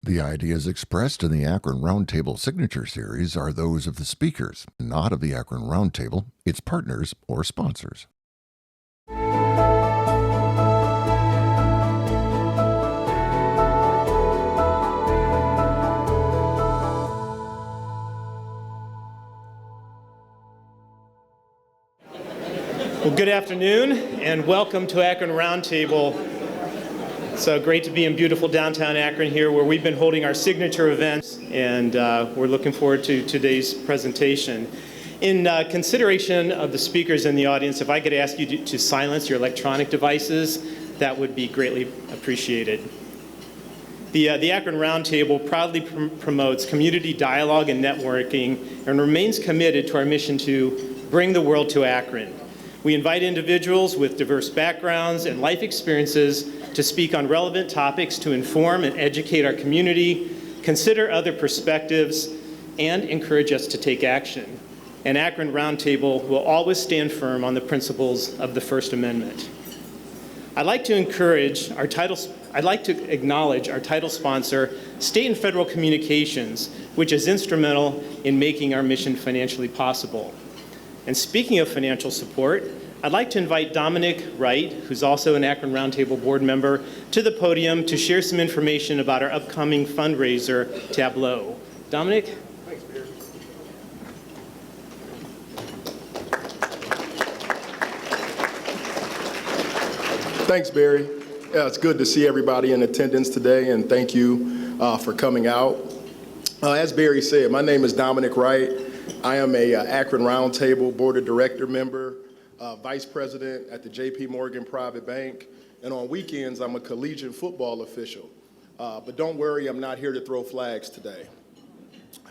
The ideas expressed in the Akron Roundtable Signature Series are those of the speakers, not of the Akron Roundtable, its partners, or sponsors. Well, good afternoon, and welcome to Akron Roundtable. It's great to be in beautiful downtown Akron here, where we've been holding our signature events, and we're looking forward to today's presentation. In consideration of the speakers in the audience, if I could ask you to silence your electronic devices, that would be greatly appreciated. The Akron Roundtable proudly promotes community dialogue and networking and remains committed to our mission to bring the world to Akron. We invite individuals with diverse backgrounds and life experiences to speak on relevant topics to inform and educate our community, consider other perspectives, and encourage us to take action. And Akron Roundtable will always stand firm on the principles of the First Amendment. I'd like to acknowledge our title sponsor, State and Federal Communications, which is instrumental in making our mission financially possible. And speaking of financial support, I'd like to invite Dominic Wright, who's also an Akron Roundtable board member, to the podium to share some information about our upcoming fundraiser, Tableau. Dominic? Thanks, Barry. Thanks, Barry. Yeah, it's good to see everybody in attendance today, and thank you for coming out. As Barry said, my name is Dominic Wright. I am a Akron Roundtable Board of Director member, Vice President at the J.P. Morgan Private Bank, and on weekends I'm a collegiate football official. But don't worry, I'm not here to throw flags today.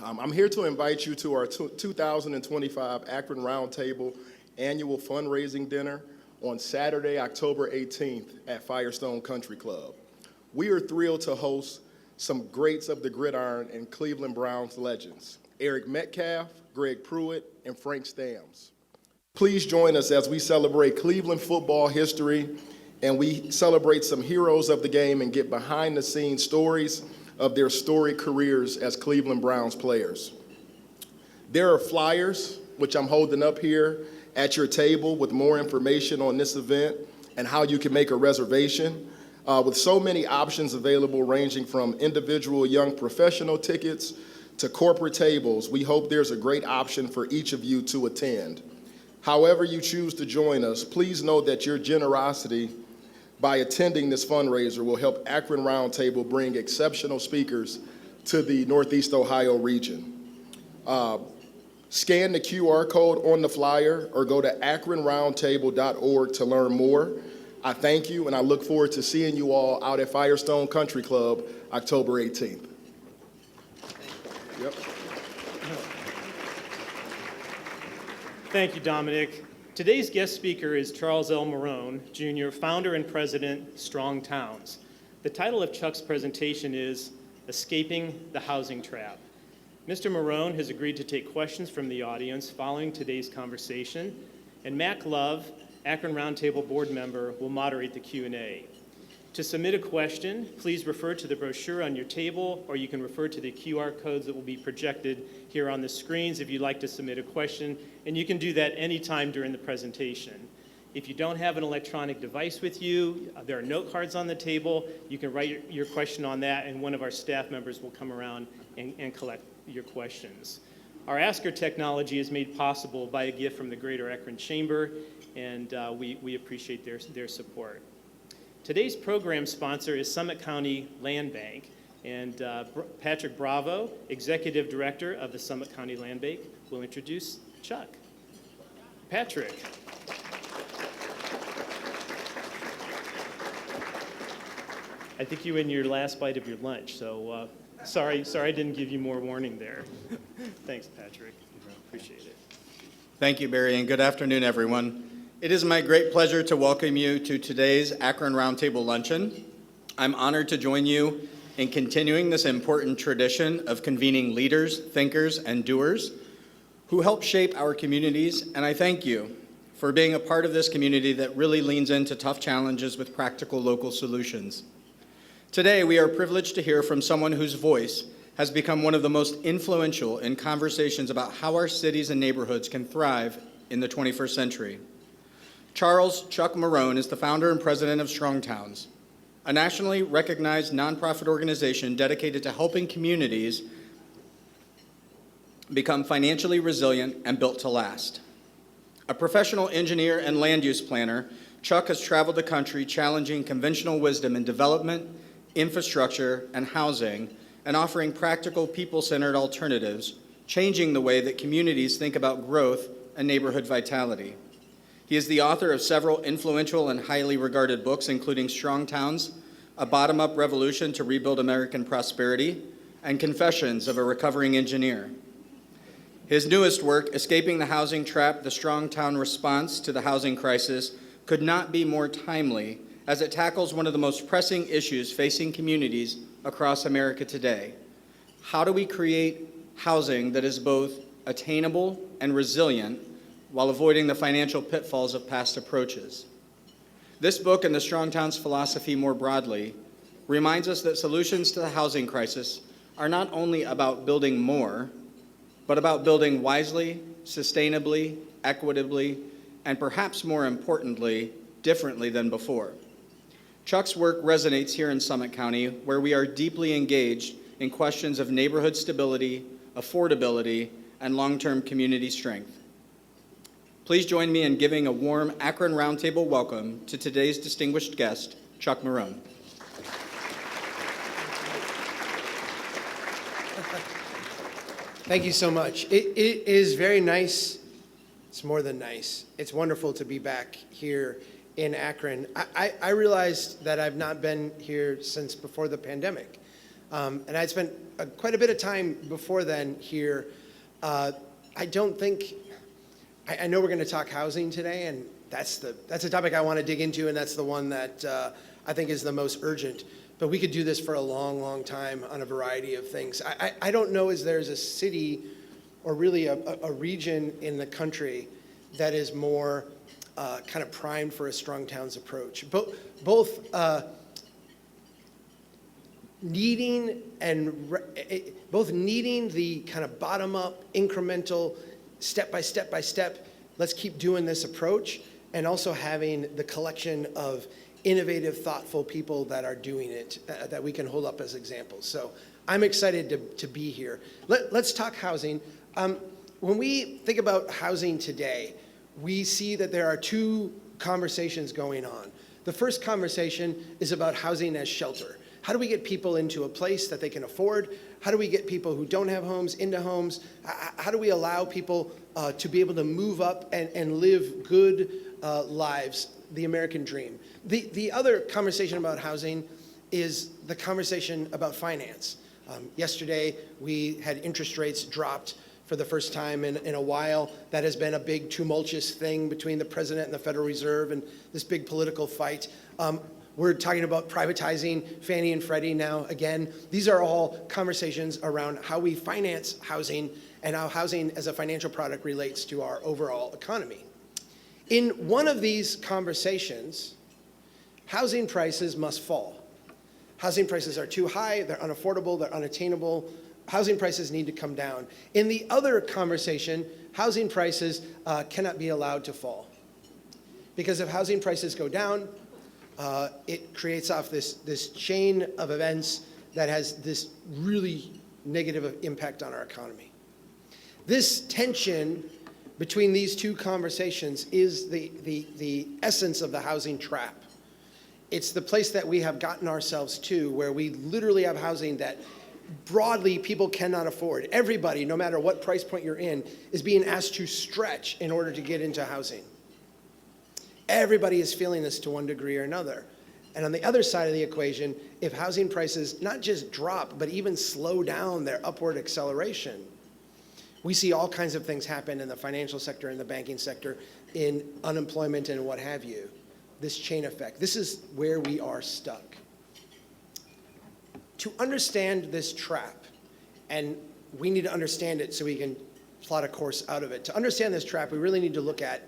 I'm here to invite you to our 2025 Akron Roundtable Annual Fundraising Dinner on Saturday, October 18th at Firestone Country Club. We are thrilled to host some greats of the gridiron and Cleveland Browns legends, Eric Metcalf, Greg Pruitt, and Frank Stamms. Please join us as we celebrate Cleveland football history and we celebrate some heroes of the game and get behind-the-scenes stories of their storied careers as Cleveland Browns players. There are flyers, which I'm holding up here, at your table with more information on this event and how you can make a reservation. With so many options available ranging from individual young professional tickets to corporate tables, we hope there's a great option for each of you to attend. However you choose to join us, please know that your generosity by attending this fundraiser will help Akron Roundtable bring exceptional speakers to the Northeast Ohio region. Scan the QR code on the flyer or go to akronroundtable.org to learn more. I thank you, and I look forward to seeing you all out at Firestone Country Club October 18th. Yep. Thank you, Dominic. Today's guest speaker is Charles L. Marone, Jr., founder and president, Strong Towns. The title of Chuck's presentation is Escaping the Housing Trap. Mr. Marone has agreed to take questions from the audience following today's conversation, and Mac Love, Akron Roundtable board member, will moderate the Q&A. To submit a question, please refer to the brochure on your table, or you can refer to the QR codes that will be projected here on the screens if you'd like to submit a question, and you can do that anytime during the presentation. If you don't have an electronic device with you, there are note cards on the table. You can write your question on that, and one of our staff members will come around and collect your questions. Our Asker technology is made possible by a gift from the Greater Akron Chamber, and we appreciate their support. Today's program sponsor is Summit County Land Bank, and Patrick Bravo, Executive Director of the Summit County Land Bank, will introduce Chuck. Patrick. I think you in your last bite of your lunch, so sorry I didn't give you more warning there. Thanks, Patrick. Appreciate it. Thank you, Barry, and good afternoon, everyone. It is my great pleasure to welcome you to today's Akron Roundtable Luncheon. I'm honored to join you in continuing this important tradition of convening leaders, thinkers, and doers who help shape our communities, and I thank you for being a part of this community that really leans into tough challenges with practical local solutions. Today, we are privileged to hear from someone whose voice has become one of the most influential in conversations about how our cities and neighborhoods can thrive in the 21st century. Charles Chuck Marohn is the founder and president of Strong Towns, a nationally recognized nonprofit organization dedicated to helping communities become financially resilient and built to last. A professional engineer and land use planner, Chuck has traveled the country challenging conventional wisdom in development, infrastructure, and housing, and offering practical, people-centered alternatives, changing the way that communities think about growth and neighborhood vitality. He is the author of several influential and highly regarded books, including Strong Towns, A Bottom-Up Revolution to Rebuild American Prosperity, and Confessions of a Recovering Engineer. His newest work, Escaping the Housing Trap, The Strong Town Response to the Housing Crisis, could not be more timely, as it tackles one of the most pressing issues facing communities across America today. How do we create housing that is both attainable and resilient while avoiding the financial pitfalls of past approaches? This book and the Strong Towns philosophy more broadly reminds us that solutions to the housing crisis are not only about building more, but about building wisely, sustainably, equitably, and perhaps more importantly, differently than before. Chuck's work resonates here in Summit County, where we are deeply engaged in questions of neighborhood stability, affordability, and long-term community strength. Please join me in giving a warm Akron Roundtable welcome to today's distinguished guest, Chuck Marohn. Thank you so much. It is very nice. It's more than nice. It's wonderful to be back here in Akron. I realized that I've not been here since before the pandemic. And I'd spent quite a bit of time before then here. I know we're going to talk housing today, and that's the topic I want to dig into, and that's the one that I think is the most urgent. But we could do this for a long, long time on a variety of things. I don't know if there's a city or really a region in the country that is more kind of primed for a Strong Towns approach. Both needing the kind of bottom-up, incremental, step by step, let's keep doing this approach, and also having the collection of innovative, thoughtful people that are doing it, that we can hold up as examples. So I'm excited to be here. Let's talk housing. When we think about housing today, we see that there are two conversations going on. The first conversation is about housing as shelter. How do we get people into a place that they can afford? How do we get people who don't have homes into homes? How do we allow people to be able to move up and live good lives, the American dream? The other conversation about housing is the conversation about finance. Yesterday, we had interest rates dropped for the first time in a while. That has been a big tumultuous thing between the president and the Federal Reserve and this big political fight. We're talking about privatizing Fannie and Freddie now again. These are all conversations around how we finance housing and how housing as a financial product relates to our overall economy. In one of these conversations, housing prices must fall. Housing prices are too high, they're unaffordable, they're unattainable. Housing prices need to come down. In the other conversation, housing prices cannot be allowed to fall. Because if housing prices go down, it creates off this chain of events that has this really negative impact on our economy. This tension between these two conversations is the essence of the housing trap. It's the place that we have gotten ourselves to, where we literally have housing that broadly people cannot afford. Everybody, no matter what price point you're in, is being asked to stretch in order to get into housing. Everybody is feeling this to one degree or another. And on the other side of the equation, if housing prices not just drop, but even slow down their upward acceleration, we see all kinds of things happen in the financial sector, in the banking sector, in unemployment and what have you. This chain effect. This is where we are stuck. To understand this trap, and we need to understand it so we can plot a course out of it. To understand this trap, we really need to look at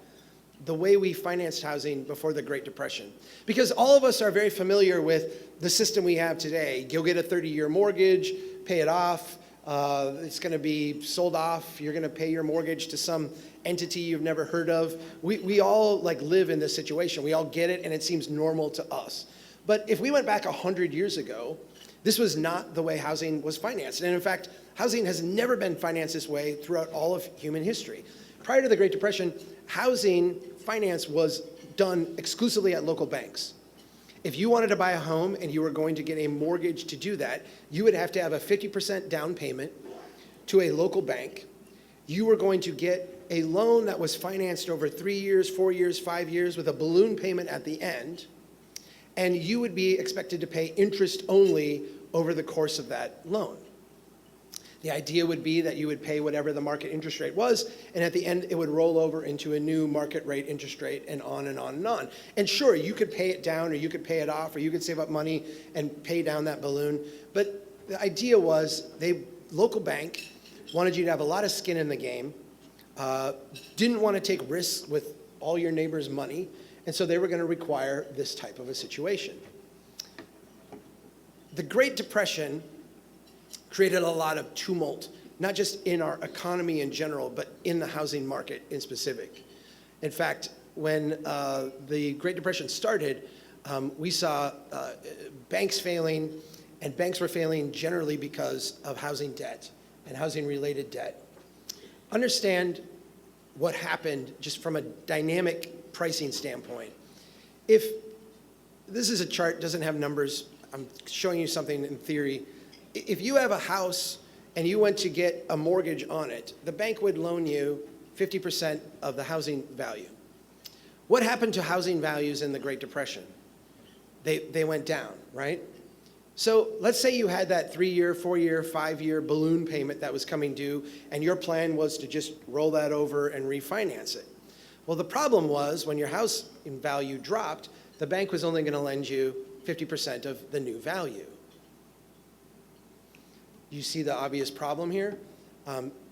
the way we financed housing before the Great Depression. Because all of us are very familiar with the system we have today. You'll get a 30-year mortgage, pay it off, it's going to be sold off, you're going to pay your mortgage to some entity you've never heard of. We all like live in this situation. We all get it, and it seems normal to us. But if we went back 100 years ago, this was not the way housing was financed. And in fact, housing has never been financed this way throughout all of human history. Prior to the Great Depression, housing finance was done exclusively at local banks. If you wanted to buy a home and you were going to get a mortgage to do that, you would have to have a 50% down payment to a local bank. You were going to get a loan that was financed over 3 years, 4 years, 5 years with a balloon payment at the end. And you would be expected to pay interest only over the course of that loan. The idea would be that you would pay whatever the market interest rate was, and at the end it would roll over into a new market rate interest rate, and on and on and on. And sure, you could pay it down, or you could pay it off, or you could save up money and pay down that balloon. But the idea was local bank wanted you to have a lot of skin in the game, didn't want to take risks with all your neighbors' money, and so they were going to require this type of a situation. The Great Depression created a lot of tumult, not just in our economy in general, but in the housing market in specific. In fact, when the Great Depression started, we saw banks failing, and banks were failing generally because of housing debt and housing-related debt. Understand what happened just from a dynamic pricing standpoint. If this is a chart, doesn't have numbers, I'm showing you something in theory. If you have a house and you went to get a mortgage on it, the bank would loan you 50% of the housing value. What happened to housing values in the Great Depression? They went down, right? So let's say you had that 3-year, 4-year, 5-year balloon payment that was coming due, and your plan was to just roll that over and refinance it. Well, the problem was when your house in value dropped, the bank was only going to lend you 50% of the new value. You see the obvious problem here?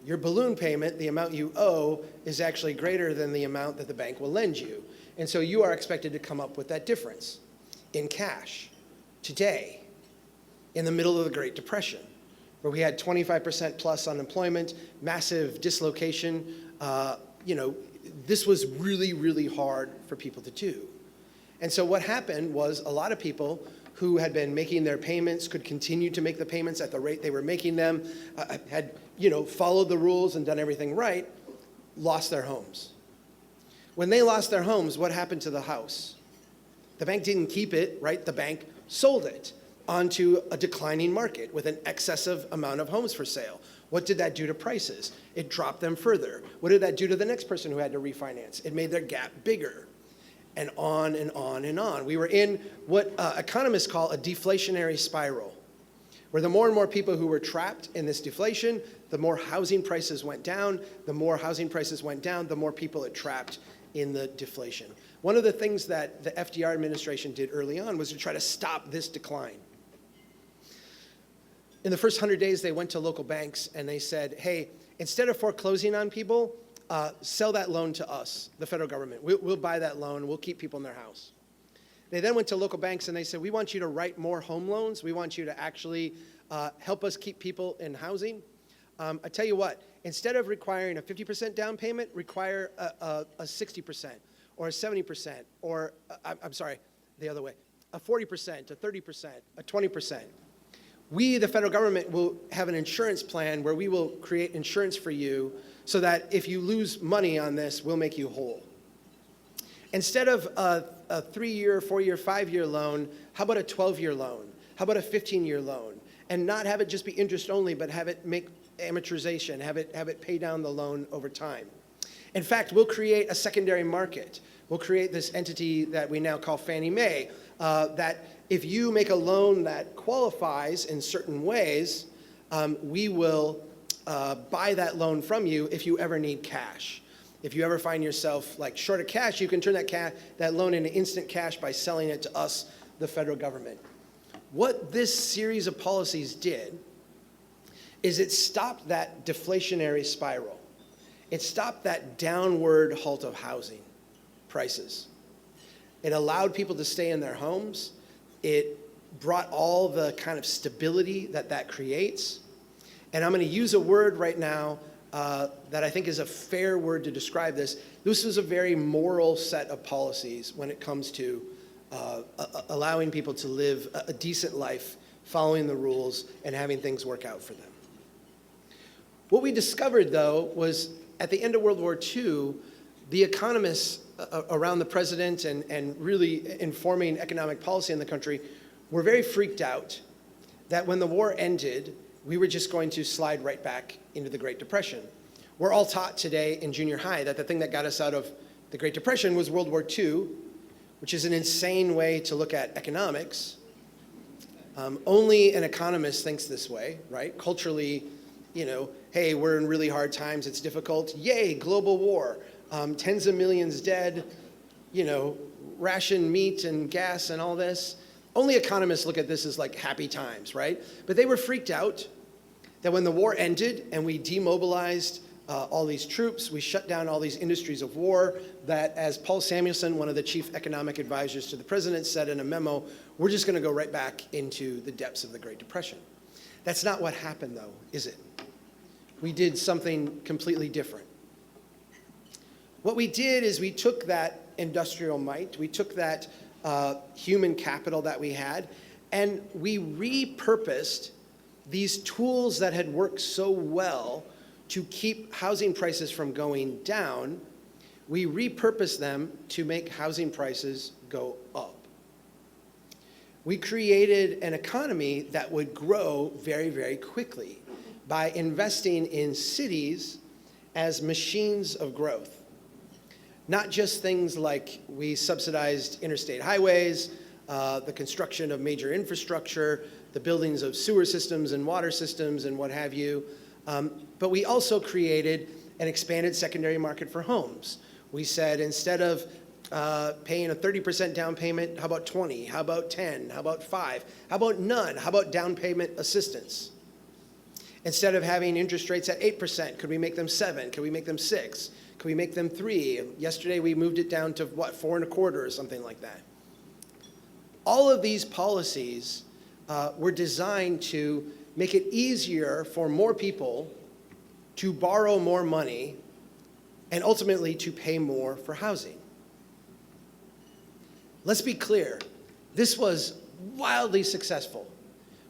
Your balloon payment, the amount you owe, is actually greater than the amount that the bank will lend you. And so you are expected to come up with that difference in cash today, in the middle of the Great Depression, where we had 25% plus unemployment, massive dislocation. This was really, really hard for people to do. And so what happened was a lot of people who had been making their payments could continue to make the payments at the rate they were making them, had followed the rules and done everything right, lost their homes. When they lost their homes, what happened to the house? The bank didn't keep it, right? The bank sold it onto a declining market with an excessive amount of homes for sale. What did that do to prices? It dropped them further. What did that do to the next person who had to refinance? It made their gap bigger. And on and on and on. We were in what economists call a deflationary spiral, where the more and more people who were trapped in this deflation, the more housing prices went down. The more housing prices went down, the more people it trapped in the deflation. One of the things that the FDR administration did early on was to try to stop this decline. In the first 100 days, they went to local banks and they said, hey, instead of foreclosing on people, sell that loan to us, the federal government. We'll buy that loan. We'll keep people in their house. They then went to local banks and they said, we want you to write more home loans. We want you to actually help us keep people in housing. I tell you what, instead of requiring a 50% down payment, require a 60% or a 70% or, I'm sorry, the other way, a 40%, a 30%, a 20%. We, the federal government, will have an insurance plan where we will create insurance for you so that if you lose money on this, we'll make you whole. Instead of a 3-year, 4-year, 5-year loan, how about a 12-year loan? How about a 15-year loan? And not have it just be interest only, but have it make amortization, have it pay down the loan over time. In fact, we'll create a secondary market. We'll create this entity that we now call Fannie Mae, that if you make a loan that qualifies in certain ways, we will buy that loan from you if you ever need cash. If you ever find yourself like short of cash, you can turn that loan into instant cash by selling it to us, the federal government. What this series of policies did is it stopped that deflationary spiral. It stopped that downward halt of housing. prices. It allowed people to stay in their homes. It brought all the kind of stability that that creates. And I'm going to use a word right now that I think is a fair word to describe this. This was a very moral set of policies when it comes to allowing people to live a decent life, following the rules, and having things work out for them. What we discovered, though, was at the end of World War II, the economists around the president and really informing economic policy in the country were very freaked out that when the war ended, we were just going to slide right back into the Great Depression. We're all taught today in junior high that the thing that got us out of the Great Depression was World War II, which is an insane way to look at economics. Only an economist thinks this way, right? Culturally, hey, we're in really hard times, it's difficult. Yay, global war, tens of millions dead, ration meat and gas and all this. Only economists look at this as like happy times, right? But they were freaked out that when the war ended and we demobilized all these troops, we shut down all these industries of war, that as Paul Samuelson, one of the chief economic advisors to the president, said in a memo, we're just going to go right back into the depths of the Great Depression. That's not what happened, though, is it? We did something completely different. What we did is we took that industrial might, we took that human capital that we had, and we repurposed these tools that had worked so well to keep housing prices from going down. We repurposed them to make housing prices go up. We created an economy that would grow very, very quickly by investing in cities as machines of growth. Not just things like we subsidized interstate highways, the construction of major infrastructure, the buildings of sewer systems and water systems and what have you, but we also created an expanded secondary market for homes. We said instead of paying a 30% down payment, how about 20? How about 10? How about 5? How about none? How about down payment assistance? Instead of having interest rates at 8%, could we make them 7? Could we make them 6? Could we make them 3? Yesterday we moved it down to what, 4 1/4 or something like that. All of these policies were designed to make it easier for more people to borrow more money and ultimately to pay more for housing. Let's be clear, this was wildly successful.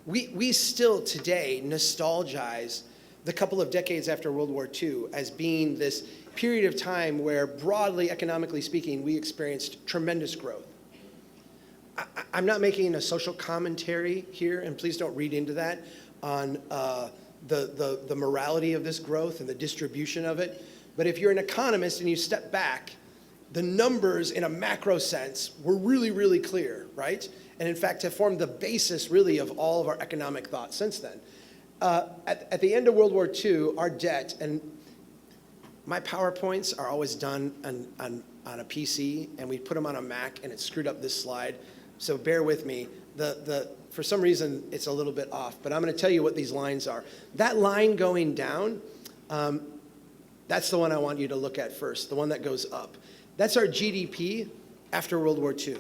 We still today nostalgize the couple of decades after World War II as being this period of time where, broadly, economically speaking, we experienced tremendous growth. I'm not making a social commentary here, and please don't read into that, on the morality of this growth and the distribution of it. But if you're an economist and you step back, the numbers in a macro sense were really, really clear, right? And in fact, have formed the basis really of all of our economic thought since then. At the end of World War II, our debt, and my PowerPoints are always done on a PC, and we put them on a Mac, and it screwed up this slide. So bear with me. For some reason, it's a little bit off, but I'm going to tell you what these lines are. That line going down, that's the one I want you to look at first, the one that goes up. That's our GDP after World War II.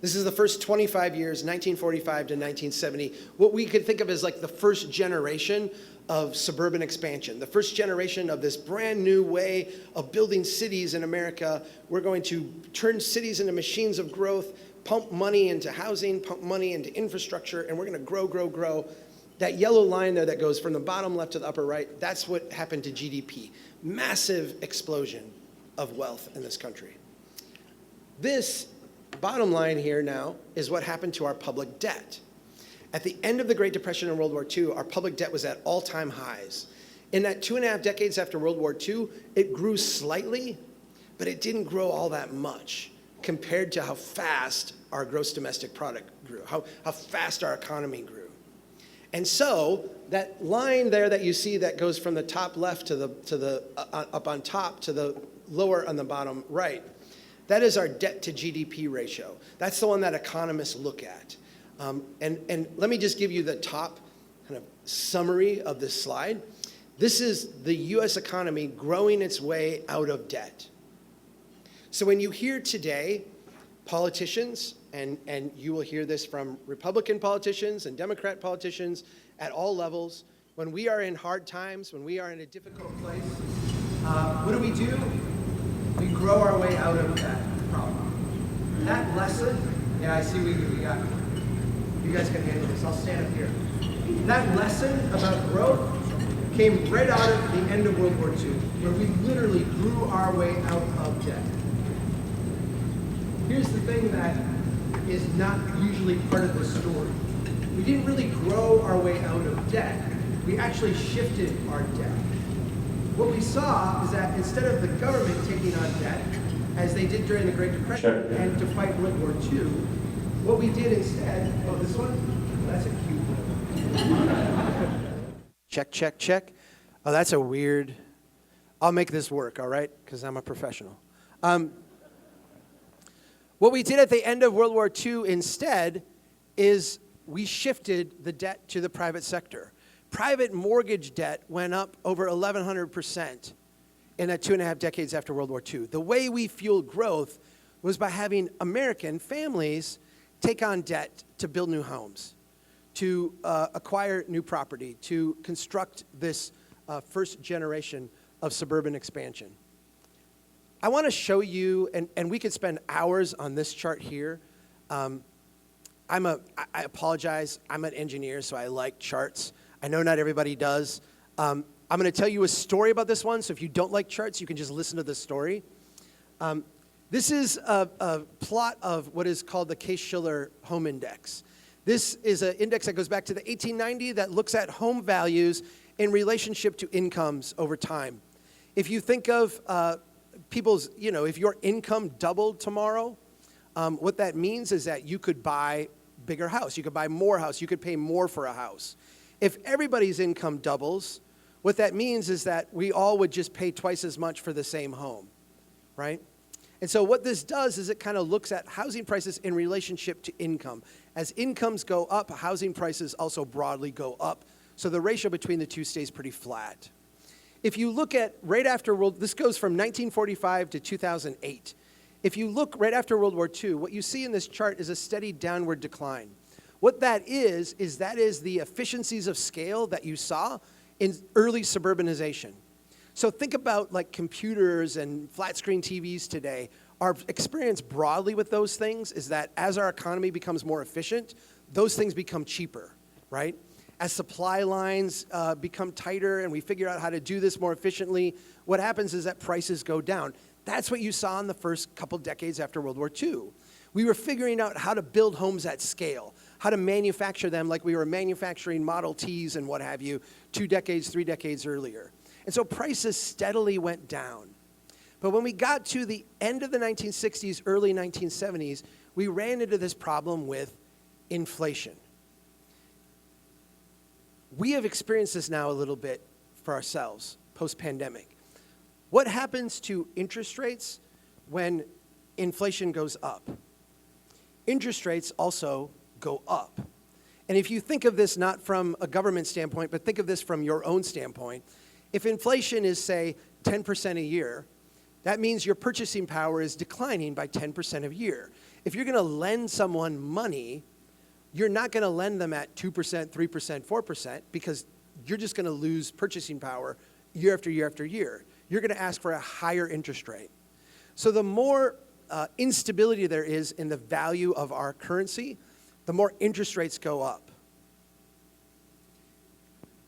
This is the first 25 years, 1945 to 1970, what we could think of as like the first generation of suburban expansion, the first generation of this brand new way of building cities in America. We're going to turn cities into machines of growth, pump money into housing, pump money into infrastructure, and we're going to grow, grow, grow. That yellow line there that goes from the bottom left to the upper right, that's what happened to GDP. Massive explosion of wealth in this country. This bottom line here now is what happened to our public debt. At the end of the Great Depression and World War II, our public debt was at all-time highs. In that 2.5 decades after World War II, it grew slightly, but it didn't grow all that much compared to how fast our gross domestic product grew, how fast our economy grew. And so that line there that you see that goes from the top left to the up on top to the lower on the bottom right, that is our debt to GDP ratio. That's the one that economists look at. And let me just give you the top kind of summary of this slide. This is the US economy growing its way out of debt. So when you hear today politicians, and you will hear this from Republican politicians and Democrat politicians at all levels, when we are in hard times, when we are in a difficult place, what do? We grow our way out of that problem. That lesson, yeah, I see we got, you guys can handle this, I'll stand up here. That lesson about growth came right out of the end of World War II, where we literally grew our way out of debt. Here's the thing that is not usually part of the story. We didn't really grow our way out of debt. We actually shifted our debt. What we saw is that instead of the government taking on debt, as they did during the Great Depression and to fight World War II, what we did instead, oh, this one? That's a cute one. Check, check, check. Oh, that's a weird, I'll make this work, all right? Because I'm a professional. What we did at the end of World War II instead is we shifted the debt to the private sector. Private mortgage debt went up over 1,100% in that 2.5 decades after World War II. The way we fueled growth was by having American families take on debt to build new homes, to acquire new property, to construct this first generation of suburban expansion. I want to show you, and we could spend hours on this chart here. I apologize, I'm an engineer, so I like charts. I know not everybody does. I'm going to tell you a story about this one, so if you don't like charts, you can just listen to the story. This is a plot of what is called the Case-Shiller Home Index. This is an index that goes back to the 1890 that looks at home values in relationship to incomes over time. If you think of people's, if your income doubled tomorrow, what that means is that you could buy a bigger house, you could buy more house, you could pay more for a house. If everybody's income doubles, what that means is that we all would just pay twice as much for the same home, right? And so what this does is it kind of looks at housing prices in relationship to income. As incomes go up, housing prices also broadly go up. So the ratio between the two stays pretty flat. If you look at right after this goes from 1945 to 2008. If you look right after World War II, what you see in this chart is a steady downward decline. What that is the efficiencies of scale that you saw in early suburbanization. So think about like computers and flat screen TVs today. Our experience broadly with those things is that as our economy becomes more efficient, those things become cheaper, right? As supply lines become tighter and we figure out how to do this more efficiently, what happens is that prices go down. That's what you saw in the first couple decades after World War II. We were figuring out how to build homes at scale, how to manufacture them like we were manufacturing Model Ts and what have you 2 decades, 3 decades earlier. And so prices steadily went down. But when we got to the end of the 1960s, early 1970s, we ran into this problem with inflation. We have experienced this now a little bit for ourselves, post-pandemic. What happens to interest rates when inflation goes up? Interest rates also go up. And if you think of this not from a government standpoint, but think of this from your own standpoint, if inflation is, say, 10% a year, that means your purchasing power is declining by 10% a year. If you're going to lend someone money, you're not going to lend them at 2%, 3%, 4%, because you're just going to lose purchasing power year after year after year. You're going to ask for a higher interest rate. So the more instability there is in the value of our currency, the more interest rates go up.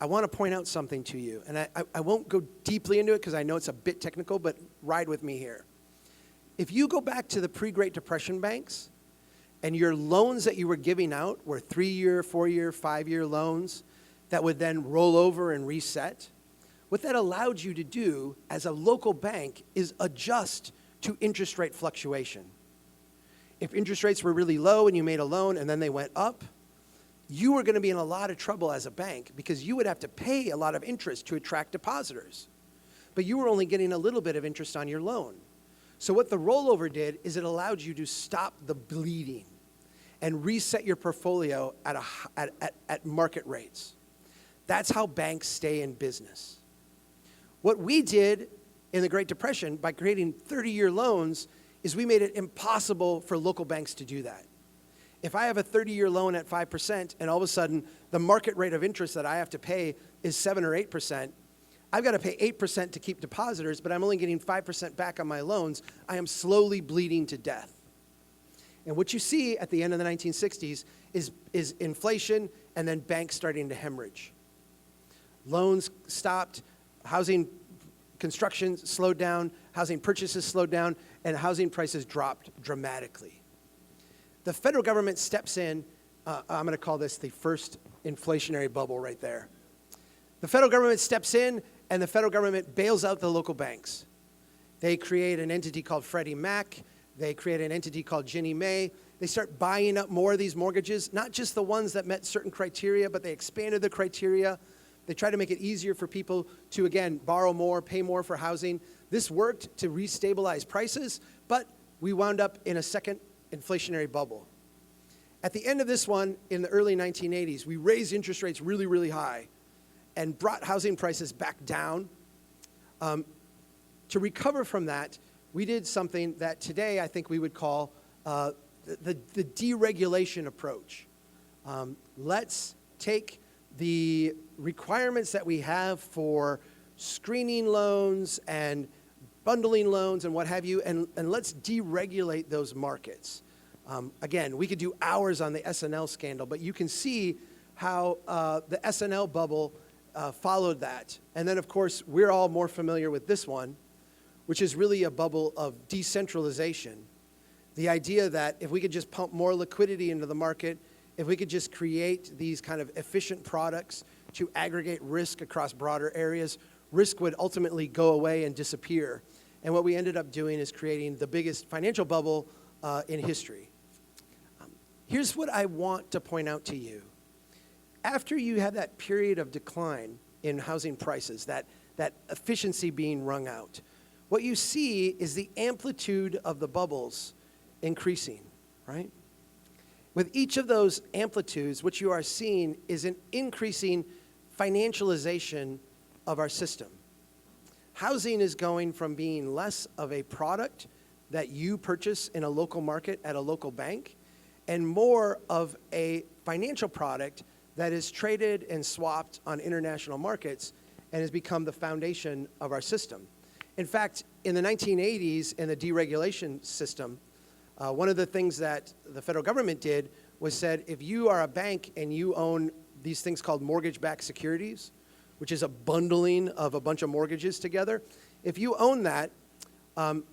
I want to point out something to you, and I won't go deeply into it because I know it's a bit technical, but ride with me here. If you go back to the pre-Great Depression banks, and your loans that you were giving out were 3-year, 4-year, 5-year loans that would then roll over and reset, what that allowed you to do as a local bank is adjust to interest rate fluctuation. If interest rates were really low and you made a loan and then they went up, you were going to be in a lot of trouble as a bank because you would have to pay a lot of interest to attract depositors. But you were only getting a little bit of interest on your loan. So what the rollover did is it allowed you to stop the bleeding and reset your portfolio at market rates. That's how banks stay in business. What we did in the Great Depression by creating 30-year loans is we made it impossible for local banks to do that. If I have a 30-year loan at 5% and all of a sudden the market rate of interest that I have to pay is 7 or 8%, I've got to pay 8% to keep depositors, but I'm only getting 5% back on my loans. I am slowly bleeding to death. And what you see at the end of the 1960s is inflation and then banks starting to hemorrhage. Loans stopped, housing construction slowed down, housing purchases slowed down, and housing prices dropped dramatically. The federal government steps in. I'm going to call this the first inflationary bubble right there. The federal government steps in, and the federal government bails out the local banks. They create an entity called Freddie Mac. They create an entity called Ginnie Mae. They start buying up more of these mortgages, not just the ones that met certain criteria, but they expanded the criteria. They try to make it easier for people to, again, borrow more, pay more for housing. This worked to restabilize prices, but we wound up in a second inflationary bubble. At the end of this one, in the early 1980s, we raised interest rates really, really high and brought housing prices back down. To recover from that, we did something that today I think we would call the deregulation approach. Let's take the requirements that we have for screening loans and bundling loans and what have you, and let's deregulate those markets. Again, we could do hours on the S&L scandal, but you can see how the S&L bubble followed that. And then, of course, we're all more familiar with this one, which is really a bubble of decentralization. The idea that if we could just pump more liquidity into the market, if we could just create these kind of efficient products to aggregate risk across broader areas, risk would ultimately go away and disappear. And what we ended up doing is creating the biggest financial bubble in history. Here's what I want to point out to you. After you have that period of decline in housing prices, that efficiency being wrung out, what you see is the amplitude of the bubbles increasing, right? With each of those amplitudes, what you are seeing is an increasing financialization of our system. Housing is going from being less of a product that you purchase in a local market at a local bank and more of a financial product that is traded and swapped on international markets and has become the foundation of our system. In fact, in the 1980s, in the deregulation system, one of the things that the federal government did was said, if you are a bank and you own these things called mortgage-backed securities, which is a bundling of a bunch of mortgages together, if you own that,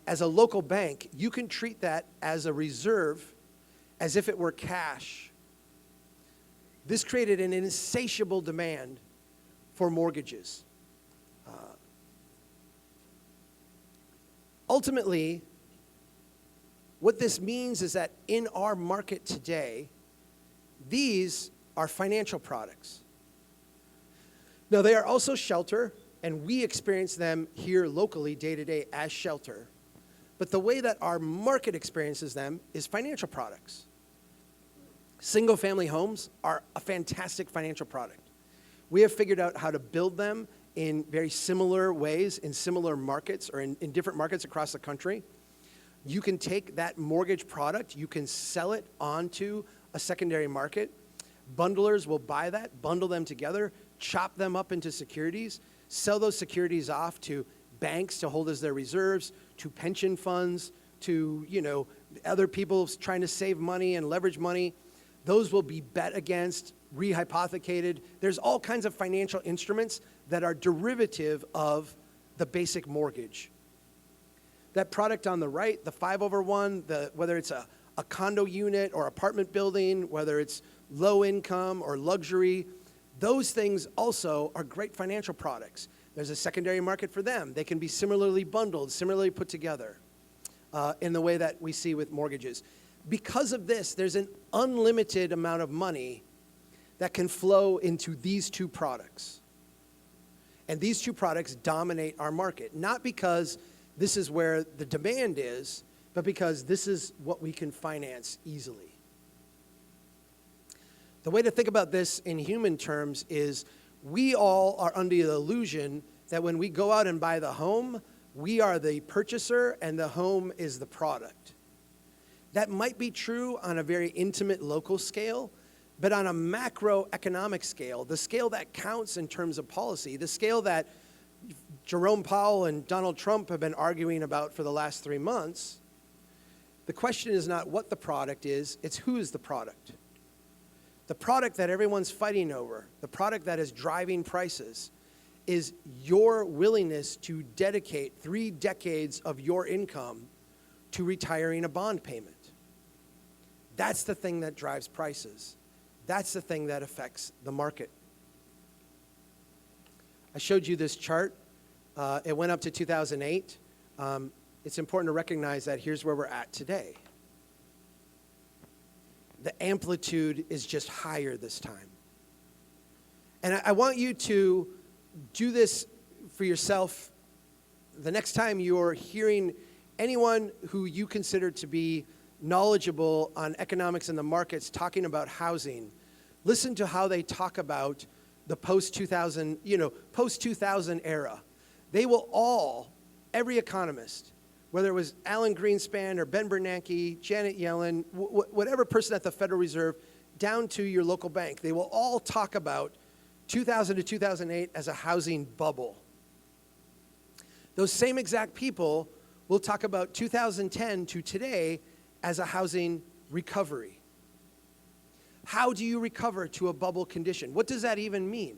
as a local bank, you can treat that as a reserve as if it were cash. This created an insatiable demand for mortgages. Ultimately, what this means is that in our market today, these are financial products. Now, they are also shelter, and we experience them here locally day to day as shelter. But the way that our market experiences them is financial products. Single-family homes are a fantastic financial product. We have figured out how to build them in very similar ways, in similar markets, or in different markets across the country. You can take that mortgage product, you can sell it onto a secondary market. Bundlers will buy that, bundle them together, chop them up into securities, sell those securities off to banks to hold as their reserves, to pension funds, to other people trying to save money and leverage money. Those will be bet against, rehypothecated. There's all kinds of financial instruments that are derivative of the basic mortgage. That product on the right, the 5/1, whether it's a condo unit or apartment building, whether it's low income or luxury, those things also are great financial products. There's a secondary market for them. They can be similarly bundled, similarly put together in the way that we see with mortgages. Because of this, there's an unlimited amount of money that can flow into these two products. And these two products dominate our market, not because this is where the demand is, but because this is what we can finance easily. The way to think about this in human terms is we all are under the illusion that when we go out and buy the home, we are the purchaser and the home is the product. That might be true on a very intimate local scale, but on a macroeconomic scale, the scale that counts in terms of policy, the scale that Jerome Powell and Donald Trump have been arguing about for the last 3 months, the question is not what the product is, it's who is the product. The product that everyone's fighting over, the product that is driving prices, is your willingness to dedicate 3 decades of your income to retiring a bond payment. That's the thing that drives prices. That's the thing that affects the market. I showed you this chart. It went up to 2008. It's important to recognize that here's where we're at today. The amplitude is just higher this time. And I want you to do this for yourself the next time you're hearing anyone who you consider to be knowledgeable on economics and the markets talking about housing. Listen to how they talk about the post-2000, post-2000 era. They will all, every economist, whether it was Alan Greenspan or Ben Bernanke, Janet Yellen, whatever person at the Federal Reserve, down to your local bank, they will all talk about 2000 to 2008 as a housing bubble. Those same exact people will talk about 2010 to today as a housing recovery. How do you recover to a bubble condition? What does that even mean?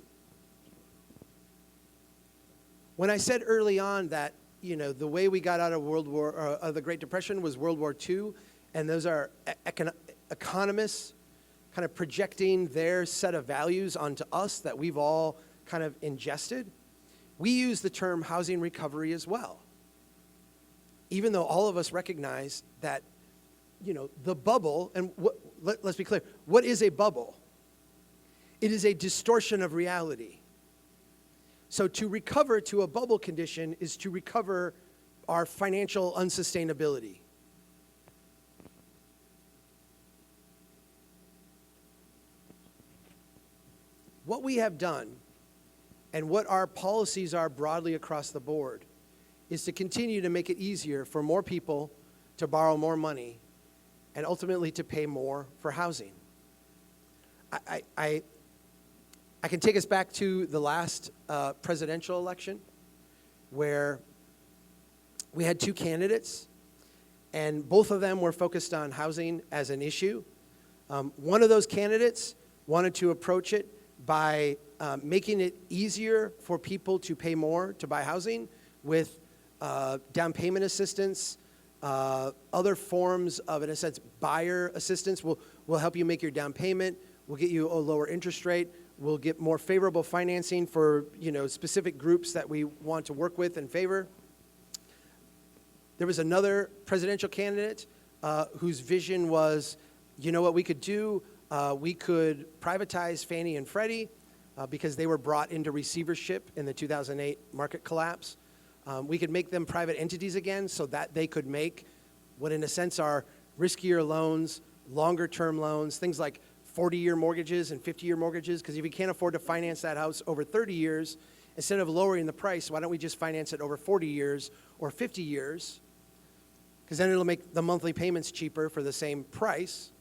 When I said early on that, the way we got out of the Great Depression was World War II, and those are economists kind of projecting their set of values onto us that we've all kind of ingested, we use the term housing recovery as well. Even though all of us recognize that, the bubble, and let's be clear, what is a bubble? It is a distortion of reality. So to recover to a bubble condition is to recover our financial unsustainability. What we have done and what our policies are broadly across the board is to continue to make it easier for more people to borrow more money and ultimately to pay more for housing. I can take us back to the last presidential election where we had 2 candidates and both of them were focused on housing as an issue. One of those candidates wanted to approach it by making it easier for people to pay more to buy housing with down payment assistance, other forms of, in a sense, buyer assistance. We'll help you make your down payment. We'll get you a lower interest rate. We'll get more favorable financing for specific groups that we want to work with and favor. There was another presidential candidate whose vision was, what we could do? We could privatize Fannie and Freddie because they were brought into receivership in the 2008 market collapse. We could make them private entities again so that they could make what in a sense are riskier loans, longer term loans, things like 40-year mortgages and 50-year mortgages, because if you can't afford to finance that house over 30 years, instead of lowering the price, why don't we just finance it over 40 years or 50 years? Because then it'll make the monthly payments cheaper for the same price.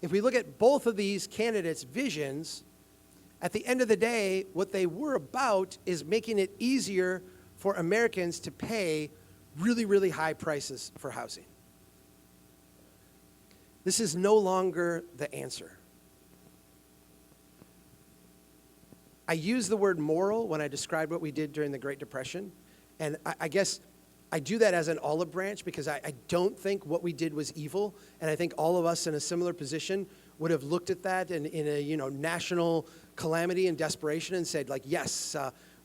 If we look at both of these candidates' visions, at the end of the day, what they were about is making it easier for Americans to pay really, really high prices for housing. This is no longer the answer. I use the word moral when I describe what we did during the Great Depression, and I guess I do that as an olive branch because I don't think what we did was evil, and I think all of us in a similar position would have looked at that in a national calamity and desperation and said, yes,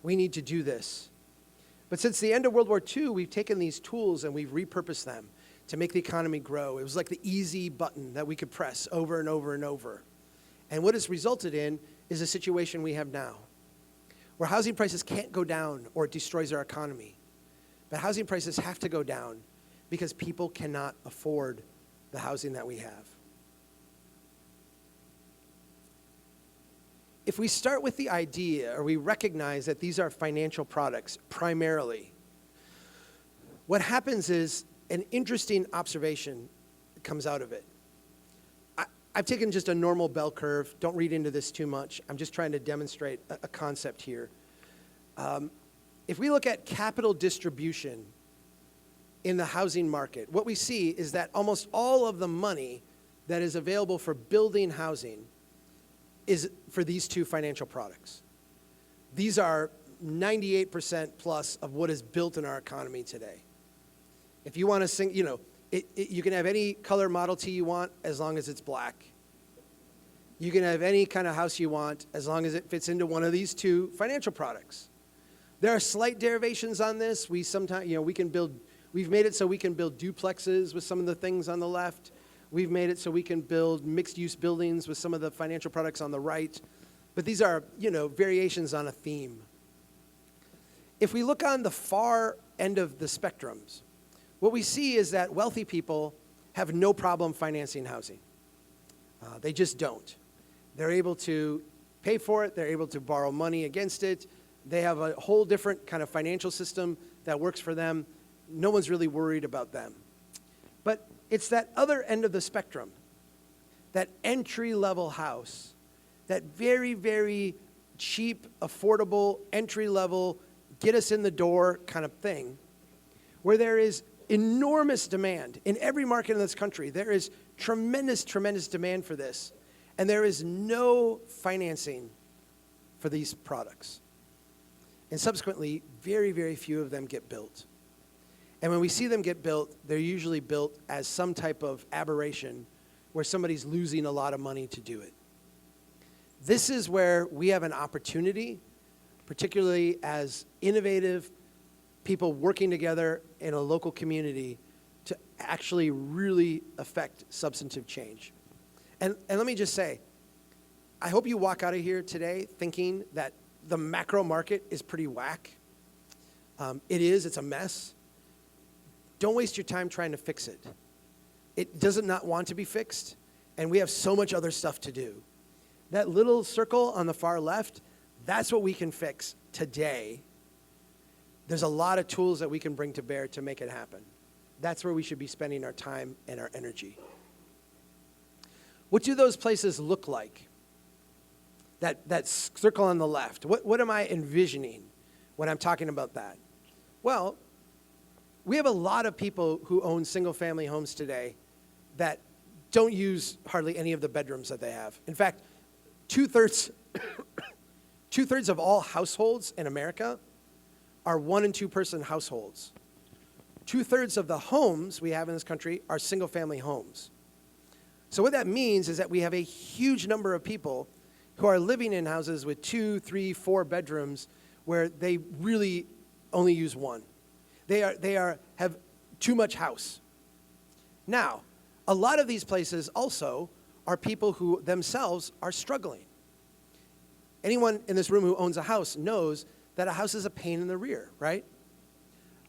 we need to do this. But since the end of World War II, we've taken these tools and we've repurposed them to make the economy grow. It was like the easy button that we could press over and over and over. And what it's resulted in is a situation we have now, where housing prices can't go down or it destroys our economy. But housing prices have to go down because people cannot afford the housing that we have. If we start with the idea, or we recognize that these are financial products primarily, what happens is an interesting observation comes out of it. I've taken just a normal bell curve. Don't read into this too much. I'm just trying to demonstrate a concept here. If we look at capital distribution in the housing market, what we see is that almost all of the money that is available for building housing is for these two financial products. These are 98% plus of what is built in our economy today. If you want to sing, you know, you can have any color Model T you want as long as it's black. You can have any kind of house you want as long as it fits into one of these two financial products. There are slight derivations on this. We sometimes, you know, we've made it so we can build duplexes with some of the things on the left. We've made it so we can build mixed-use buildings with some of the financial products on the right. But these are, you know, variations on a theme. If we look on the far end of the spectrums, what we see is that wealthy people have no problem financing housing. They just don't. They're able to pay for it. They're able to borrow money against it. They have a whole different kind of financial system that works for them. No one's really worried about them. But it's that other end of the spectrum, that entry-level house, that very, very cheap, affordable, entry-level, get us in the door kind of thing, where there is enormous demand. In every market in this country, there is tremendous, tremendous demand for this, and there is no financing for these products. And subsequently, very, very few of them get built. And when we see them get built, they're usually built as some type of aberration where somebody's losing a lot of money to do it. This is where we have an opportunity, particularly as innovative people working together in a local community, to actually really affect substantive change. And let me just say, I hope you walk out of here today thinking that the macro market is pretty whack. It's a mess. Don't waste your time trying to fix it. It does not want to be fixed, and we have so much other stuff to do. That little circle on the far left, that's what we can fix today. There's a lot of tools that we can bring to bear to make it happen. That's where we should be spending our time and our energy. What do those places look like? That circle on the left, what am I envisioning when I'm talking about that? Well, we have a lot of people who own single-family homes today that don't use hardly any of the bedrooms that they have. In fact, two-thirds of all households in America are 1- and 2-person households. 2/3 of the homes we have in this country are single-family homes. So what that means is that we have a huge number of people who are living in houses with 2, 3, 4 bedrooms where they really only use one. They have too much house. Now, a lot of these places also are people who themselves are struggling. Anyone in this room who owns a house knows that a house is a pain in the rear, right?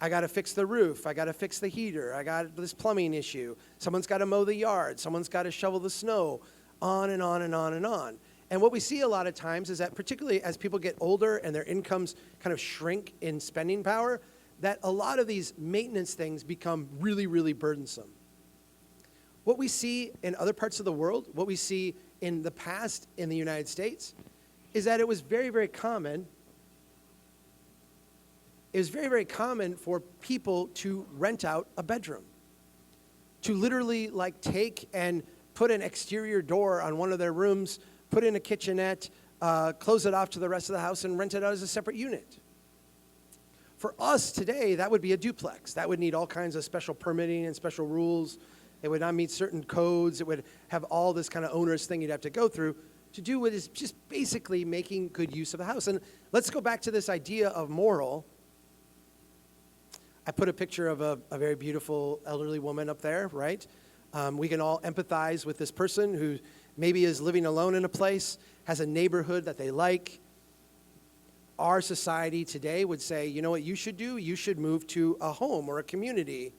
I got to fix the roof. I got to fix the heater. I got this plumbing issue. Someone's got to mow the yard. Someone's got to shovel the snow, on and on and on and on. And what we see a lot of times is that particularly as people get older and their incomes kind of shrink in spending power, that a lot of these maintenance things become really, really burdensome. What we see in other parts of the world, what we see in the past in the United States, is that it was very, very common. It was very, very common for people to rent out a bedroom, to literally like take and put an exterior door on one of their rooms, put in a kitchenette, close it off to the rest of the house, and rent it out as a separate unit. For us today, that would be a duplex. That would need all kinds of special permitting and special rules. It would not meet certain codes. It would have all this kind of onerous thing you'd have to go through to do what is just basically making good use of the house. And let's go back to this idea of moral. I put a picture of a very beautiful elderly woman up there, right? We can all empathize with this person who maybe is living alone in a place, has a neighborhood that they like. Our society today would say, you know what you should do? You should move to a home or a community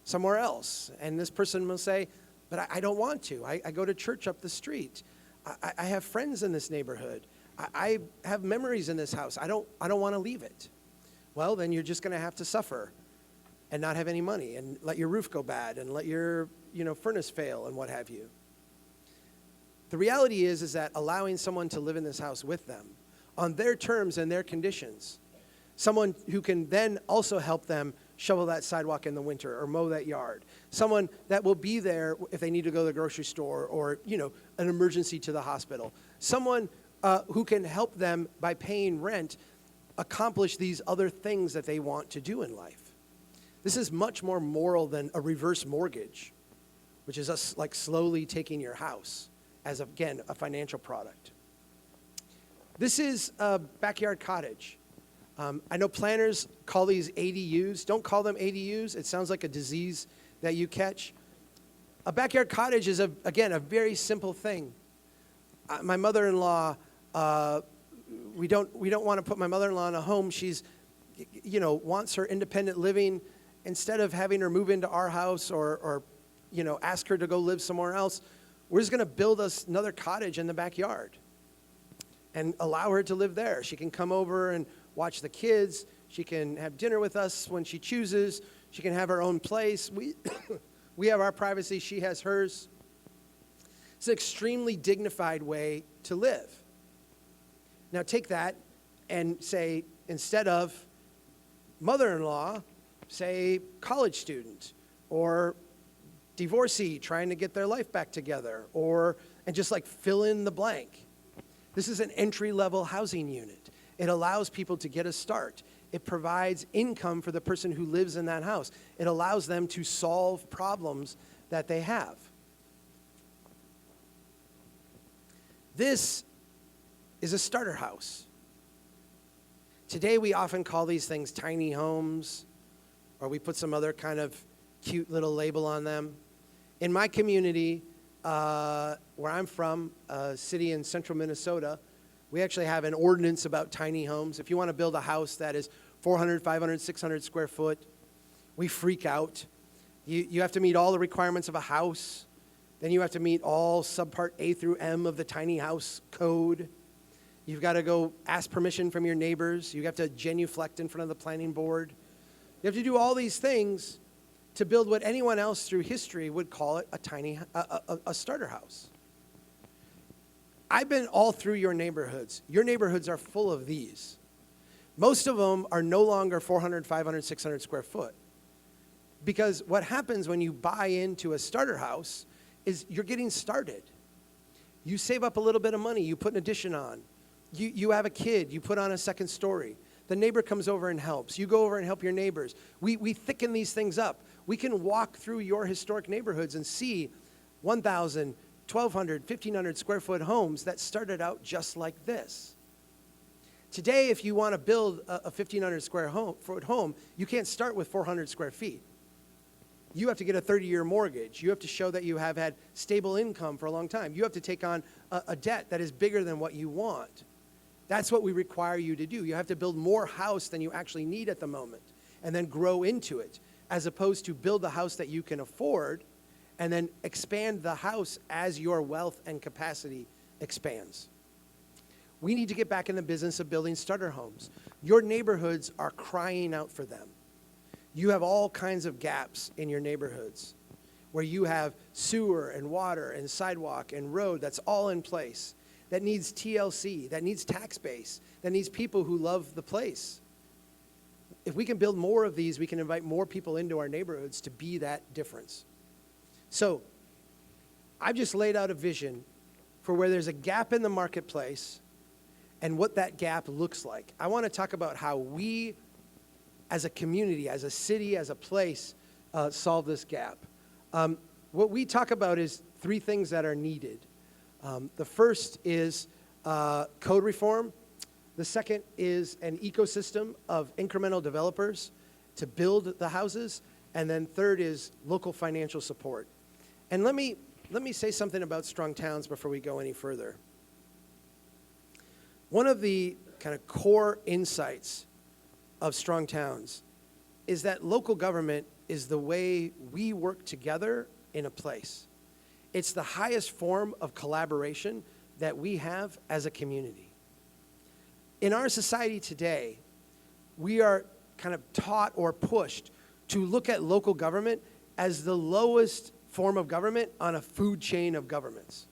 somewhere else. And this person will say, but I don't want to. I go to church up the street. I have friends in this neighborhood. I have memories in this house. I don't want to leave it. Well, then you're just going to have to suffer and not have any money and let your roof go bad and let your furnace fail and what have you. The reality is that allowing someone to live in this house with them on their terms and their conditions, someone who can then also help them shovel that sidewalk in the winter or mow that yard, someone that will be there if they need to go to the grocery store or an emergency to the hospital, someone who can help them by paying rent accomplish these other things that they want to do in life. This is much more moral than a reverse mortgage, which is us like slowly taking your house as, again, a financial product. This is a backyard cottage. I know planners call these ADUs. Don't call them ADUs. It sounds like a disease that you catch. A backyard cottage is, again, a very simple thing. My mother-in-law, we don't want to put my mother-in-law in a home. She's, wants her independent living. Instead of having her move into our house or ask her to go live somewhere else, we're just going to build us another cottage in the backyard and allow her to live there. She can come over and watch the kids. She can have dinner with us when she chooses. She can have her own place. We have our privacy. She has hers. It's an extremely dignified way to live. Now take that and say, instead of mother-in-law, say college student or divorcee trying to get their life back together, and just like fill in the blank. This is an entry-level housing unit. It allows people to get a start. It provides income for the person who lives in that house. It allows them to solve problems that they have. This is a starter house. Today we often call these things tiny homes, or we put some other kind of cute little label on them. In my community, where I'm from, a city in central Minnesota, we actually have an ordinance about tiny homes. If you want to build a house that is 400, 500, 600 square foot, we freak out. You have to meet all the requirements of a house. Then you have to meet all subpart A through M of the tiny house code. You've got to go ask permission from your neighbors. You have to genuflect in front of the planning board. You have to do all these things to build what anyone else through history would call it a starter house. I've been all through your neighborhoods. Your neighborhoods are full of these. Most of them are no longer 400, 500, 600 square foot. Because what happens when you buy into a starter house is you're getting started. You save up a little bit of money, you put an addition on. You have a kid, you put on a second story. The neighbor comes over and helps. You go over and help your neighbors. We thicken these things up. We can walk through your historic neighborhoods and see 1,000, 1,200, 1,500 square foot homes that started out just like this. Today, if you want to build a 1,500 square foot home, you can't start with 400 square feet. You have to get a 30-year mortgage. You have to show that you have had stable income for a long time. You have to take on a debt that is bigger than what you want. That's what we require you to do. You have to build more house than you actually need at the moment and then grow into it, as opposed to build the house that you can afford and then expand the house as your wealth and capacity expands. We need to get back in the business of building starter homes. Your neighborhoods are crying out for them. You have all kinds of gaps in your neighborhoods where you have sewer and water and sidewalk and road that's all in place, that needs TLC, that needs tax base, that needs people who love the place. If we can build more of these, we can invite more people into our neighborhoods to be that difference. So I've just laid out a vision for where there's a gap in the marketplace and what that gap looks like. I want to talk about how we, as a community, as a city, as a place, solve this gap. What we talk about is three things that are needed. The first is code reform. The second is an ecosystem of incremental developers to build the houses. And then third is local financial support. And let me say something about Strong Towns before we go any further. One of the kind of core insights of Strong Towns is that local government is the way we work together in a place. It's the highest form of collaboration that we have as a community. In our society today, we are kind of taught or pushed to look at local government as the lowest form of government on a food chain of governments.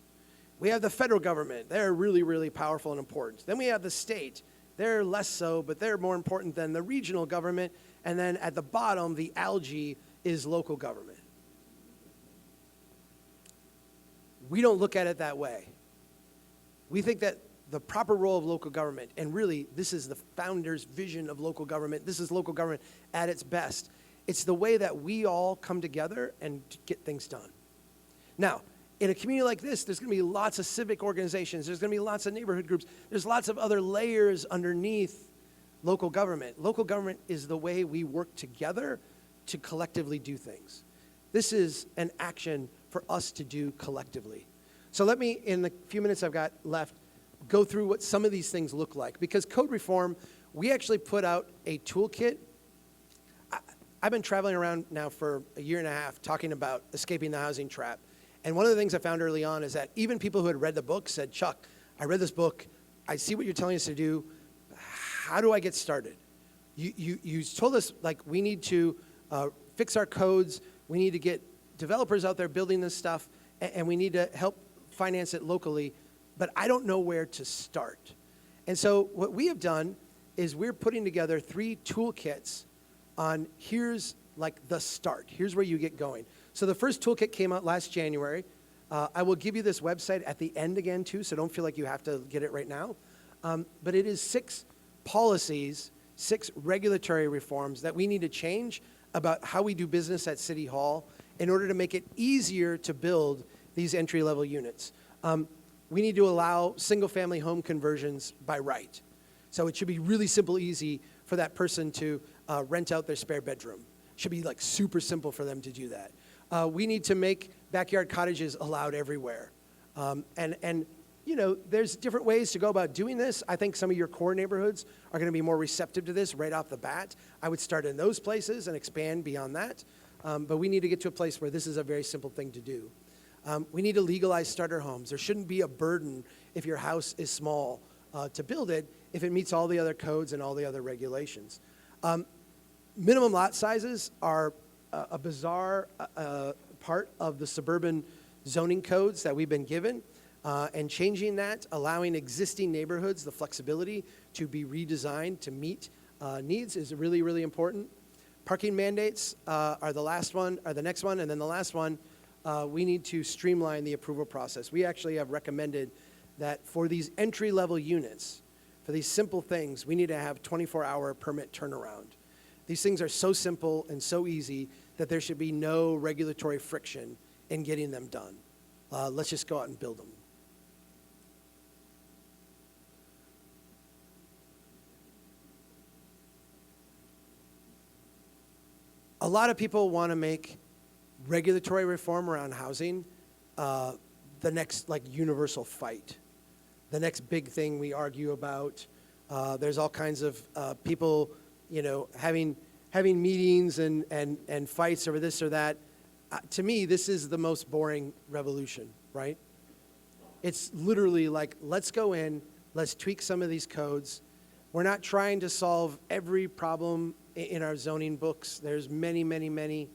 We have the federal government. They're really, really powerful and important. Then we have the state. They're less so, but they're more important than the regional government. And then at the bottom, the algae is local government. We don't look at it that way. We think that the proper role of local government, and really this is the founder's vision of local government, this is local government at its best. It's the way that we all come together and get things done. Now, in a community like this, there's going to be lots of civic organizations, there's going to be lots of neighborhood groups, there's lots of other layers underneath local government. Local government is the way we work together to collectively do things. This is an action for us to do collectively. So let me, in the few minutes I've got left, go through what some of these things look like. Because code reform, we actually put out a toolkit. I've been traveling around now for a year and a half talking about escaping the housing trap. And one of the things I found early on is that even people who had read the book said, Chuck, I read this book, I see what you're telling us to do, how do I get started? You told us, like, we need to fix our codes, we need to get developers out there building this stuff, and we need to help finance it locally, but I don't know where to start. And so what we have done is we're putting together 3 toolkits on here's like the start. Here's where you get going. So the first toolkit came out last January. I will give you this website at the end again too, so don't feel like you have to get it right now. But it is 6 policies, 6 regulatory reforms that we need to change about how we do business at City Hall in order to make it easier to build these entry-level units. We need to allow single-family home conversions by right. So it should be really simple, easy for that person to rent out their spare bedroom. It should be like super simple for them to do that. We need to make backyard cottages allowed everywhere. And you know, there's different ways to go about doing this. I think some of your core neighborhoods are going to be more receptive to this right off the bat. I would start in those places and expand beyond that. But we need to get to a place where this is a very simple thing to do. We need to legalize starter homes. There shouldn't be a burden if your house is small to build it if it meets all the other codes and all the other regulations. Minimum lot sizes are a bizarre part of the suburban zoning codes that we've been given. And changing that, allowing existing neighborhoods the flexibility to be redesigned to meet needs is really, really important. Parking mandates are the next one, and then the last one, we need to streamline the approval process. We actually have recommended that for these entry-level units, for these simple things, we need to have 24-hour permit turnaround. These things are so simple and so easy that there should be no regulatory friction in getting them done. Let's just go out and build them. A lot of people want to make regulatory reform around housing the next like universal fight, the next big thing we argue about. There's all kinds of people, you know, having meetings and fights over this or that. To me, this is the most boring revolution, right? It's literally like, let's go in, let's tweak some of these codes. We're not trying to solve every problem in our zoning books. There's many, many, many.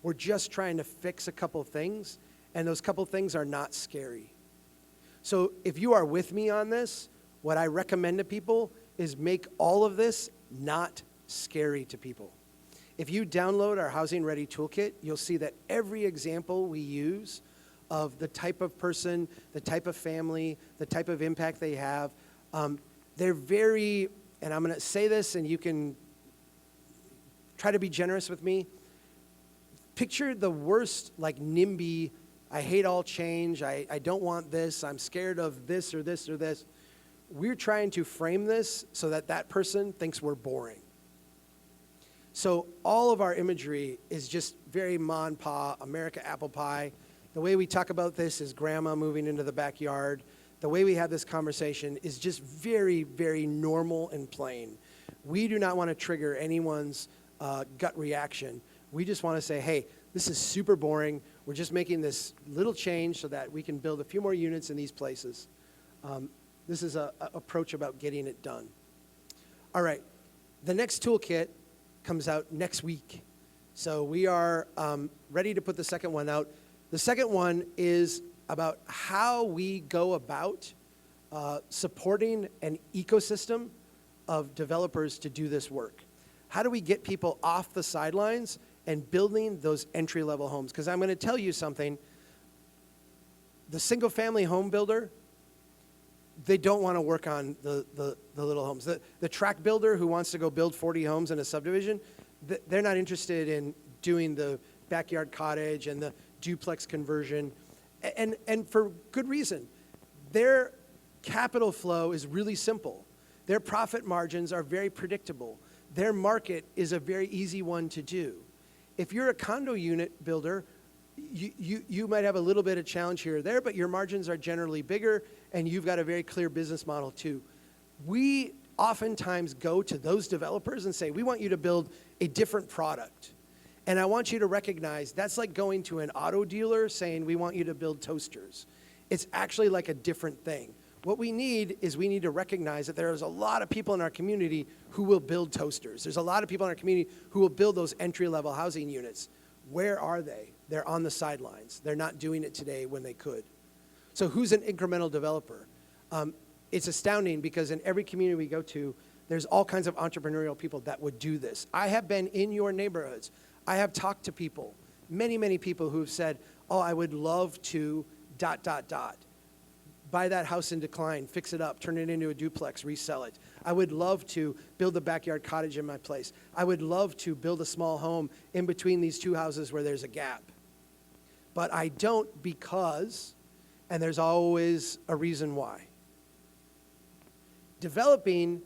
We're just trying to fix a couple things, and those couple things are not scary. So if you are with me on this, what I recommend to people is make all of this not scary to people. If you download our Housing Ready Toolkit, you'll see that every example we use of the type of person, the type of family, the type of impact they have, they're very, and I'm going to say this and you can try to be generous with me. Picture the worst, like NIMBY, I hate all change, I don't want this, I'm scared of this or this or this. We're trying to frame this so that that person thinks we're boring. So all of our imagery is just very ma and pa, America apple pie. The way we talk about this is grandma moving into the backyard. The way we have this conversation is just very, very normal and plain. We do not want to trigger anyone's gut reaction. We just want to say, hey, this is super boring. We're just making this little change so that we can build a few more units in these places. This is an approach about getting it done. All right, the next toolkit comes out next week. So we are ready to put the second one out. The second one is about how we go about supporting an ecosystem of developers to do this work. How do we get people off the sidelines and building those entry-level homes? Because I'm going to tell you something. The single-family home builder, they don't want to work on the little homes. The tract builder who wants to go build 40 homes in a subdivision, they're not interested in doing the backyard cottage and the duplex conversion, and for good reason. Their capital flow is really simple. Their profit margins are very predictable. Their market is a very easy one to do. If you're a condo unit builder, you might have a little bit of challenge here or there, but your margins are generally bigger, and you've got a very clear business model too. We oftentimes go to those developers and say, we want you to build a different product. And I want you to recognize that's like going to an auto dealer saying, we want you to build toasters. It's actually like a different thing. What we need is we need to recognize that there's a lot of people in our community who will build toasters. There's a lot of people in our community who will build those entry-level housing units. Where are they? They're on the sidelines. They're not doing it today when they could. So who's an incremental developer? It's astounding because in every community we go to, there's all kinds of entrepreneurial people that would do this. I have been in your neighborhoods. I have talked to people, many, many people who have said, oh, I would love to ... buy that house in decline, fix it up, turn it into a duplex, resell it. I would love to build a backyard cottage in my place. I would love to build a small home in between these two houses where there's a gap. But I don't because, and there's always a reason why. Developing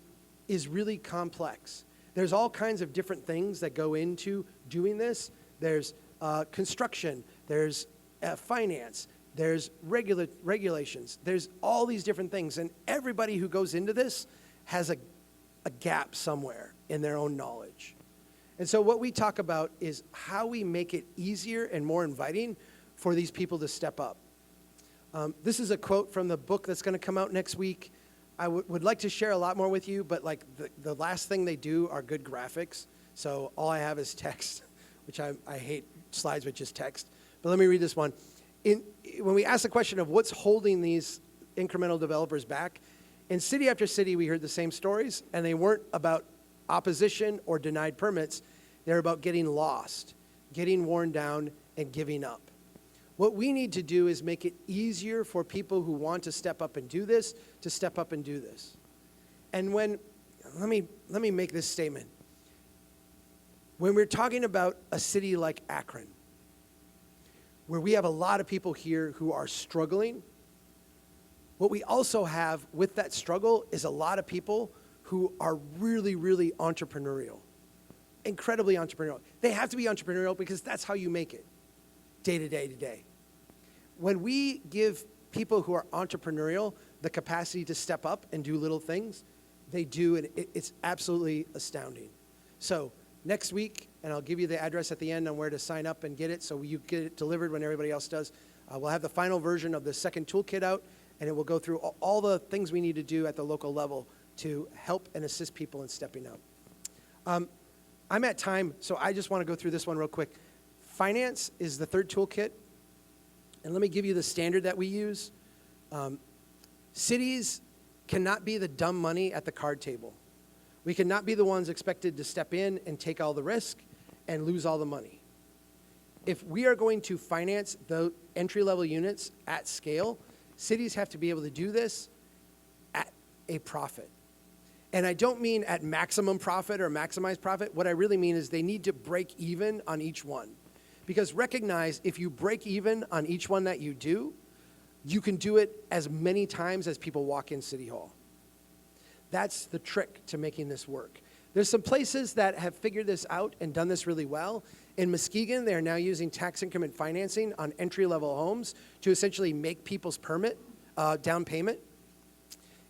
is really complex. There's all kinds of different things that go into doing this. There's construction, there's finance, there's regulations, there's all these different things. And everybody who goes into this has a gap somewhere in their own knowledge. And so what we talk about is how we make it easier and more inviting for these people to step up. This is a quote from the book that's going to come out next week. I would like to share a lot more with you, but like the last thing they do are good graphics. So all I have is text, which I hate slides with just text. But let me read this one. When we ask the question of what's holding these incremental developers back, in city after city we heard the same stories, and they weren't about opposition or denied permits. They're about getting lost, getting worn down, and giving up. What we need to do is make it easier for people who want to step up and do this to step up and do this. And let me make this statement. When we're talking about a city like Akron, where we have a lot of people here who are struggling, what we also have with that struggle is a lot of people who are really, really entrepreneurial, incredibly entrepreneurial. They have to be entrepreneurial because that's how you make it day to day to day. When we give people who are entrepreneurial the capacity to step up and do little things, they do, and it's absolutely astounding. So next week, and I'll give you the address at the end on where to sign up and get it so you get it delivered when everybody else does. We'll have the final version of the second toolkit out, and it will go through all the things we need to do at the local level to help and assist people in stepping up. I'm at time, so I just want to go through this one real quick. Finance is the third toolkit, and let me give you the standard that we use. Cities cannot be the dumb money at the card table. We cannot be the ones expected to step in and take all the risk and lose all the money. If we are going to finance the entry-level units at scale, cities have to be able to do this at a profit. And I don't mean at maximum profit or maximized profit. What I really mean is they need to break even on each one. Because recognize, if you break even on each one that you do, you can do it as many times as people walk in City Hall. That's the trick to making this work. There's some places that have figured this out and done this really well. In Muskegon, they are now using tax increment financing on entry-level homes to essentially make people's down payment.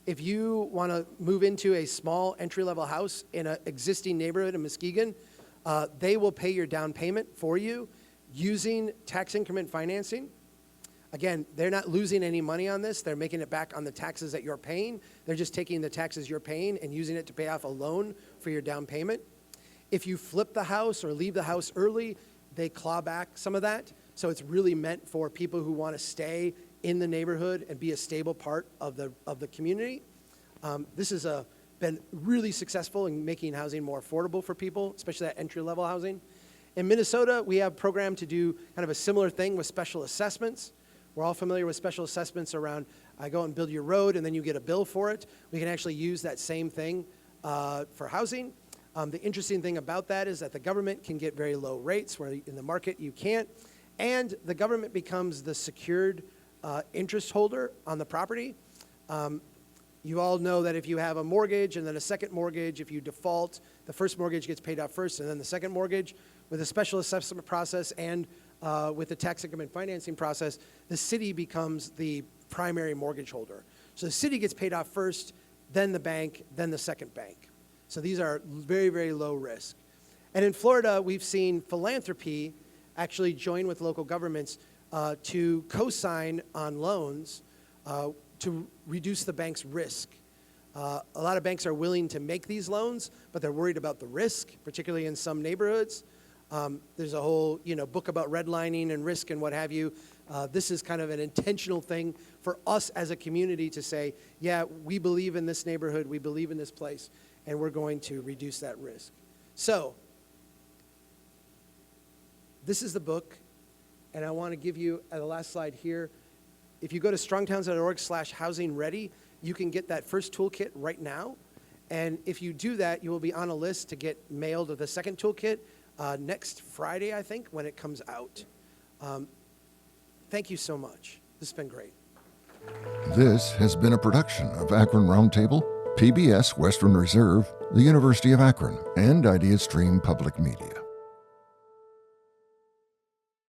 If you want to move into a small entry-level house in an existing neighborhood in Muskegon, they will pay your down payment for you using tax increment financing. Again, they're not losing any money on this. They're making it back on the taxes that you're paying. They're just taking the taxes you're paying and using it to pay off a loan for your down payment. If you flip the house or leave the house early, they claw back some of that. So it's really meant for people who want to stay in the neighborhood and be a stable part of the community. This has been really successful in making housing more affordable for people, especially that entry-level housing. In Minnesota, we have a program to do kind of a similar thing with special assessments. We're all familiar with special assessments around, I go and build your road and then you get a bill for it. We can actually use that same thing for housing. The interesting thing about that is that the government can get very low rates where in the market you can't. And the government becomes the secured interest holder on the property. You all know that if you have a mortgage and then a second mortgage, if you default, the first mortgage gets paid off first and then the second mortgage. With a special assessment process and with the tax increment financing process, the city becomes the primary mortgage holder. So the city gets paid off first, then the bank, then the second bank. So these are very, very low risk. And in Florida, we've seen philanthropy actually join with local governments to co-sign on loans to reduce the bank's risk. A lot of banks are willing to make these loans, but they're worried about the risk, particularly in some neighborhoods. There's a whole book about redlining and risk and what have you. This is kind of an intentional thing for us as a community to say, yeah, we believe in this neighborhood, we believe in this place, and we're going to reduce that risk. So, this is the book, and I want to give you, at the last slide here, if you go to strongtowns.org/housing-ready, you can get that first toolkit right now. And if you do that, you will be on a list to get mailed the second toolkit next Friday, I think, when it comes out. Thank you so much. This has been great. This has been a production of Akron Roundtable, PBS Western Reserve, the University of Akron, and IdeaStream Public Media.